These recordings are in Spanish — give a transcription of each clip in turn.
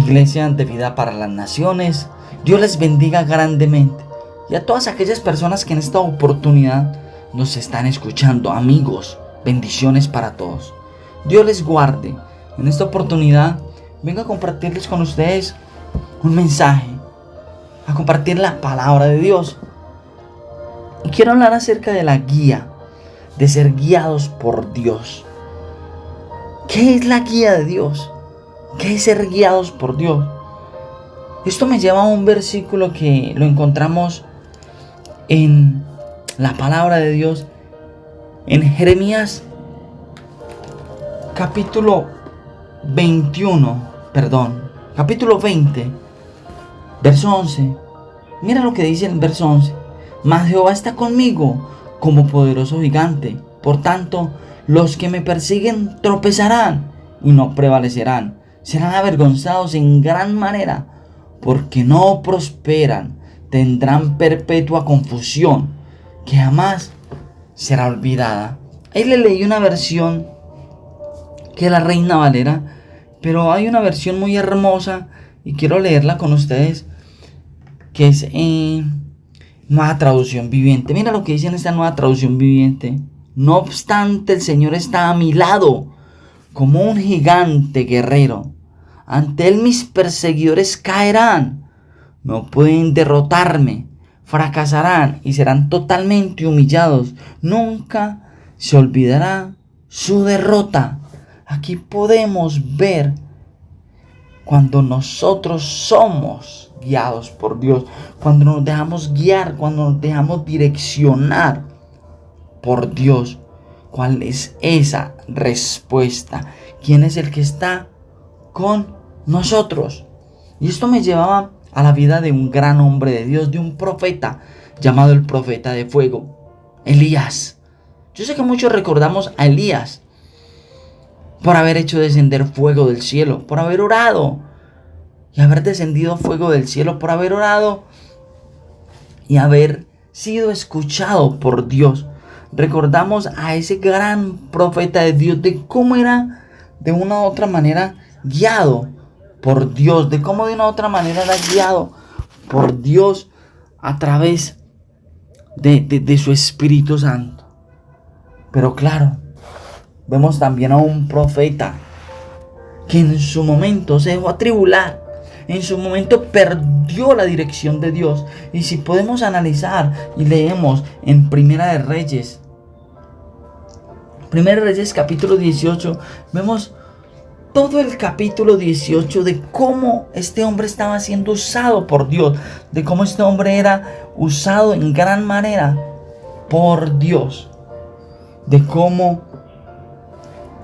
Iglesia de Vida para las Naciones, Dios les bendiga grandemente. Y a todas aquellas personas que en esta oportunidad nos están escuchando, amigos, bendiciones para todos. Dios les guarde. En esta oportunidad vengo a compartirles con ustedes un mensaje, a compartir la palabra de Dios. Y quiero hablar acerca de la guía, de ser guiados por Dios. ¿Qué es la guía de Dios? ¿Qué es ser guiados por Dios? Esto me lleva a un versículo que lo encontramos en la palabra de Dios, en Jeremías capítulo 20, verso 11. Mira lo que dice el verso 11. Mas Jehová está conmigo como poderoso gigante. Por tanto, los que me persiguen tropezarán y no prevalecerán. Serán avergonzados en gran manera, porque no prosperan. Tendrán perpetua confusión, que jamás será olvidada. Ahí le leí una versión que es la Reina Valera, pero hay una versión muy hermosa y quiero leerla con ustedes, que es Nueva Traducción Viviente. Mira lo que dice en esta Nueva Traducción Viviente. No obstante, el Señor está a mi lado, como un gigante guerrero. Ante Él mis perseguidores caerán. No pueden derrotarme. Fracasarán y serán totalmente humillados. Nunca se olvidará su derrota. Aquí podemos ver cuando nosotros somos guiados por Dios, cuando nos dejamos guiar, cuando nos dejamos direccionar por Dios. ¿Cuál es esa respuesta? ¿Quién es el que está con nosotros? Y esto me llevaba a la vida de un gran hombre de Dios, de un profeta llamado el profeta de fuego, Elías. Yo sé que muchos recordamos a Elías por haber hecho descender fuego del cielo, por haber orado y haber descendido fuego del cielo, por haber orado y haber sido escuchado por Dios. Recordamos a ese gran profeta de Dios, de cómo era de una u otra manera guiado por Dios, de cómo de una u otra manera era guiado por Dios a través de su Espíritu Santo. Pero claro, vemos también a un profeta que en su momento se dejó atribular, en su momento perdió la dirección de Dios. Y si podemos analizar y leemos en Primera de Reyes capítulo 18, vemos todo el capítulo 18 de cómo este hombre estaba siendo usado por Dios, de cómo este hombre era usado en gran manera por Dios, de cómo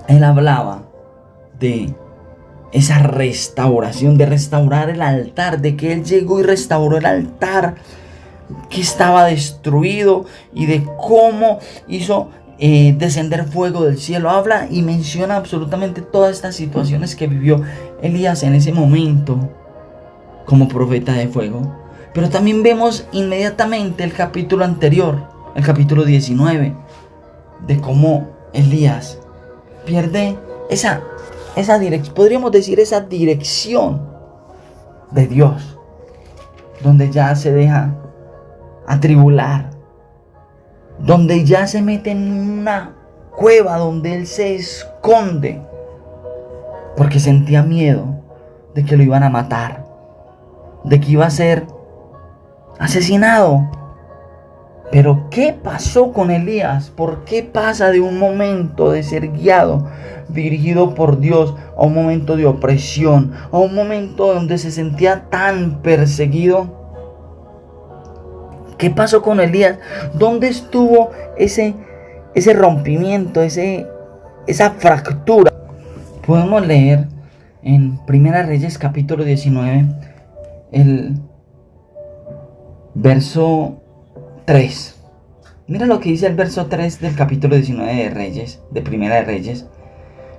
él hablaba de esa restauración, de restaurar el altar, de que él llegó y restauró el altar que estaba destruido y de cómo hizo descender fuego del cielo. Habla y menciona absolutamente todas estas situaciones que vivió Elías en ese momento como profeta de fuego. Pero también vemos inmediatamente el capítulo anterior, el capítulo 19, de cómo Elías pierde esa dirección, podríamos decir esa dirección de Dios, donde ya se deja atribular, donde ya se mete en una cueva, donde él se esconde, porque sentía miedo de que lo iban a matar, de que iba a ser asesinado. Pero ¿qué pasó con Elías? ¿Por qué pasa de un momento de ser guiado, dirigido por Dios, a un momento de opresión, a un momento donde se sentía tan perseguido? ¿Qué pasó con Elías? ¿Dónde estuvo ese rompimiento, esa fractura? Podemos leer en Primera Reyes capítulo 19, el verso 3. Mira lo que dice el verso 3 del capítulo 19 de Reyes, de Primera de Reyes.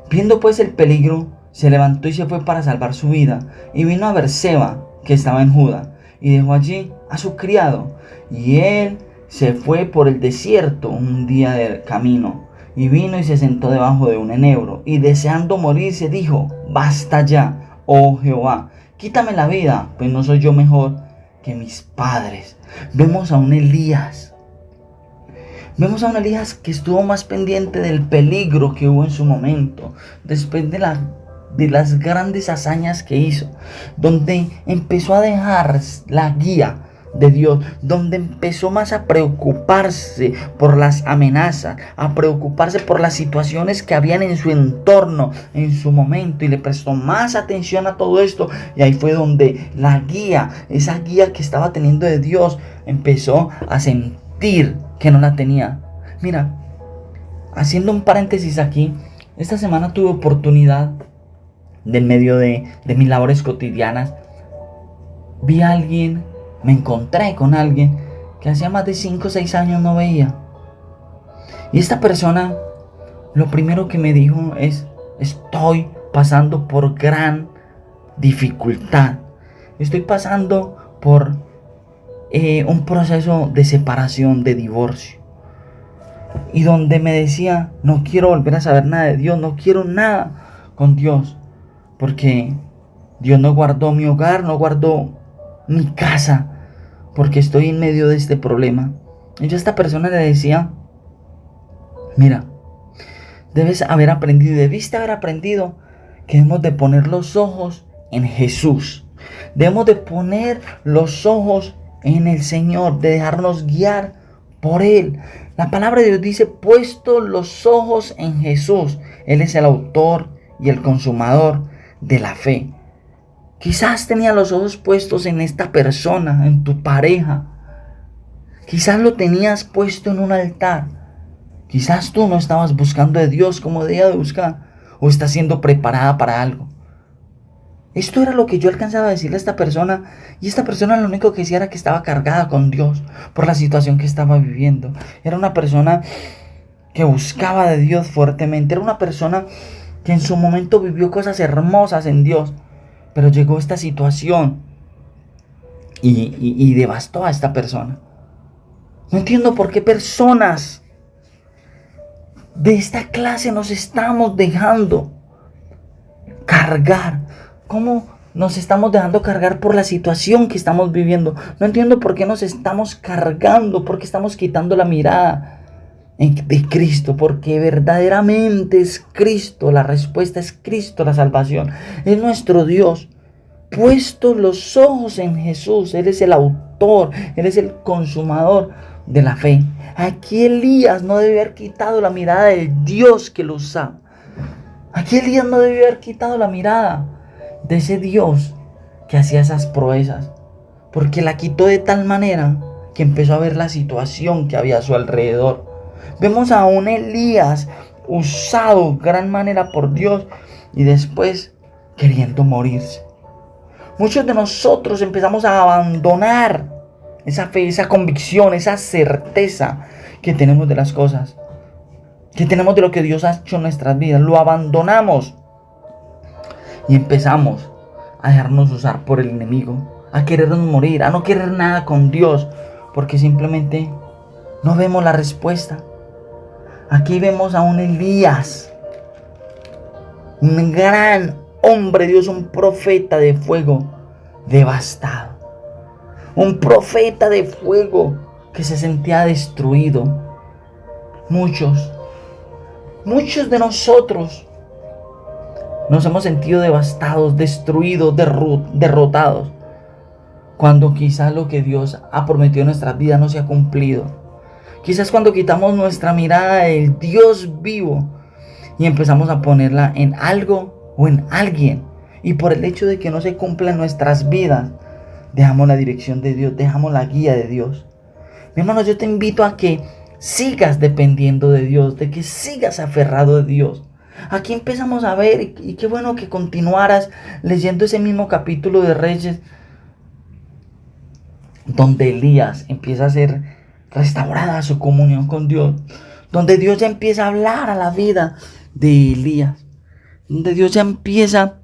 Viendo pues el peligro, se levantó y se fue para salvar su vida, y vino a Berseba, que estaba en Judá, y dejó allí a su criado, y él se fue por el desierto un día de camino, y vino y se sentó debajo de un enebro, y deseando morirse dijo: basta ya, oh Jehová, quítame la vida, pues no soy yo mejor que mis padres. Vemos a un Elías. Vemos a un Elías que estuvo más pendiente del peligro que hubo en su momento, después de las grandes hazañas que hizo, donde empezó a dejar la guía de Dios, donde empezó más a preocuparse por las amenazas, a preocuparse por las situaciones que habían en su entorno, en su momento, y le prestó más atención a todo esto. Y ahí fue donde la guía, esa guía que estaba teniendo de Dios, empezó a sentir que no la tenía. Mira, haciendo un paréntesis aquí, esta semana tuve oportunidad, en medio de mis labores cotidianas, me encontré con alguien que hacía más de 5 o 6 años no veía. Y esta persona, lo primero que me dijo es: estoy pasando por gran dificultad. Estoy pasando por un proceso de separación, de divorcio. Y donde me decía: no quiero volver a saber nada de Dios, no quiero nada con Dios, porque Dios no guardó mi hogar, no guardó mi casa, porque estoy en medio de este problema. Y yo a esta persona le decía: mira, debiste haber aprendido que debemos de poner los ojos en Jesús. Debemos de poner los ojos en el Señor, de dejarnos guiar por Él. La palabra de Dios dice: puesto los ojos en Jesús. Él es el autor y el consumador de la fe. Quizás tenía los ojos puestos en esta persona, en tu pareja. Quizás lo tenías puesto en un altar. Quizás tú no estabas buscando de Dios como debía de buscar, o estás siendo preparada para algo. Esto era lo que yo alcanzaba a decirle a esta persona, y esta persona lo único que decía era que estaba cargada con Dios por la situación que estaba viviendo. Era una persona que buscaba de Dios fuertemente. Era una persona que en su momento vivió cosas hermosas en Dios, pero llegó esta situación y devastó a esta persona. No entiendo por qué personas de esta clase nos estamos dejando cargar. ¿Cómo nos estamos dejando cargar por la situación que estamos viviendo? No entiendo por qué nos estamos cargando, por qué estamos quitando la mirada de Cristo, porque verdaderamente es Cristo, la respuesta es Cristo, la salvación es nuestro Dios. Puesto los ojos en Jesús, Él es el autor, Él es el consumador de la fe. Aquí Elías no debió haber quitado la mirada del Dios que lo usaba. Aquí Elías no debió haber quitado la mirada de ese Dios que hacía esas proezas, porque la quitó de tal manera que empezó a ver la situación que había a su alrededor. Vemos a un Elías usado gran manera por Dios y después queriendo morirse. Muchos de nosotros empezamos a abandonar esa fe, esa convicción, esa certeza que tenemos de las cosas, que tenemos de lo que Dios ha hecho en nuestras vidas. Lo abandonamos y empezamos a dejarnos usar por el enemigo, a querernos morir, a no querer nada con Dios, porque simplemente no vemos la respuesta. Aquí vemos a un Elías, un gran hombre de Dios, un profeta de fuego devastado, un profeta de fuego que se sentía destruido. Muchos de nosotros nos hemos sentido devastados, destruidos, derrotados, cuando quizás lo que Dios ha prometido en nuestras vidas no se ha cumplido. Quizás cuando quitamos nuestra mirada del Dios vivo y empezamos a ponerla en algo o en alguien, y por el hecho de que no se cumpla en nuestras vidas, dejamos la dirección de Dios, dejamos la guía de Dios. Mi hermano, yo te invito a que sigas dependiendo de Dios, de que sigas aferrado de Dios. Aquí empezamos a ver, y qué bueno que continuaras leyendo ese mismo capítulo de Reyes, donde Elías empieza a ser restaurada su comunión con Dios, donde Dios ya empieza a hablar a la vida de Elías, donde Dios ya empieza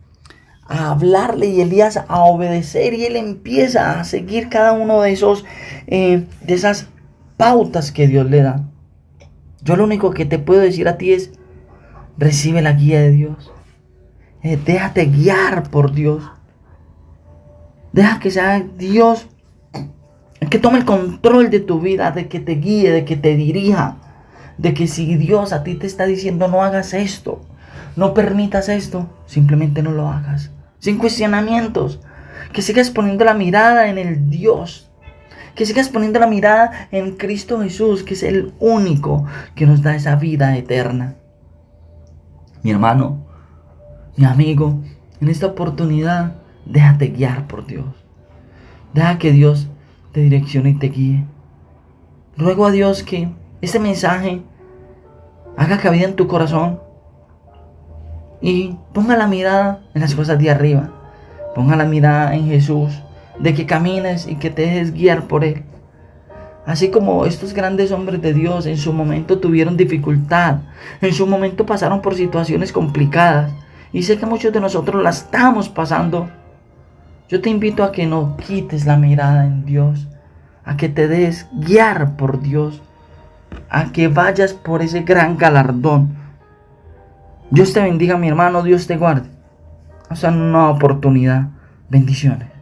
a hablarle y Elías a obedecer, y él empieza a seguir cada uno de esas pautas que Dios le da. Yo lo único que te puedo decir a ti es: recibe la guía de Dios, déjate guiar por Dios. Deja que sea Dios el que tome el control de tu vida, de que te guíe, de que te dirija. De que si Dios a ti te está diciendo no hagas esto, no permitas esto, simplemente no lo hagas. Sin cuestionamientos. Que sigas poniendo la mirada en el Dios. Que sigas poniendo la mirada en Cristo Jesús, que es el único que nos da esa vida eterna. Mi hermano, mi amigo, en esta oportunidad, déjate guiar por Dios. Deja que Dios te direccione y te guíe. Ruego a Dios que este mensaje haga cabida en tu corazón y ponga la mirada en las cosas de arriba. Ponga la mirada en Jesús, de que camines y que te dejes guiar por Él. Así como estos grandes hombres de Dios en su momento tuvieron dificultad, en su momento pasaron por situaciones complicadas, y sé que muchos de nosotros la estamos pasando. Yo te invito a que no quites la mirada en Dios, a que te dejes guiar por Dios, a que vayas por ese gran galardón. Dios te bendiga, mi hermano, Dios te guarde. Hasta una nueva oportunidad. Bendiciones.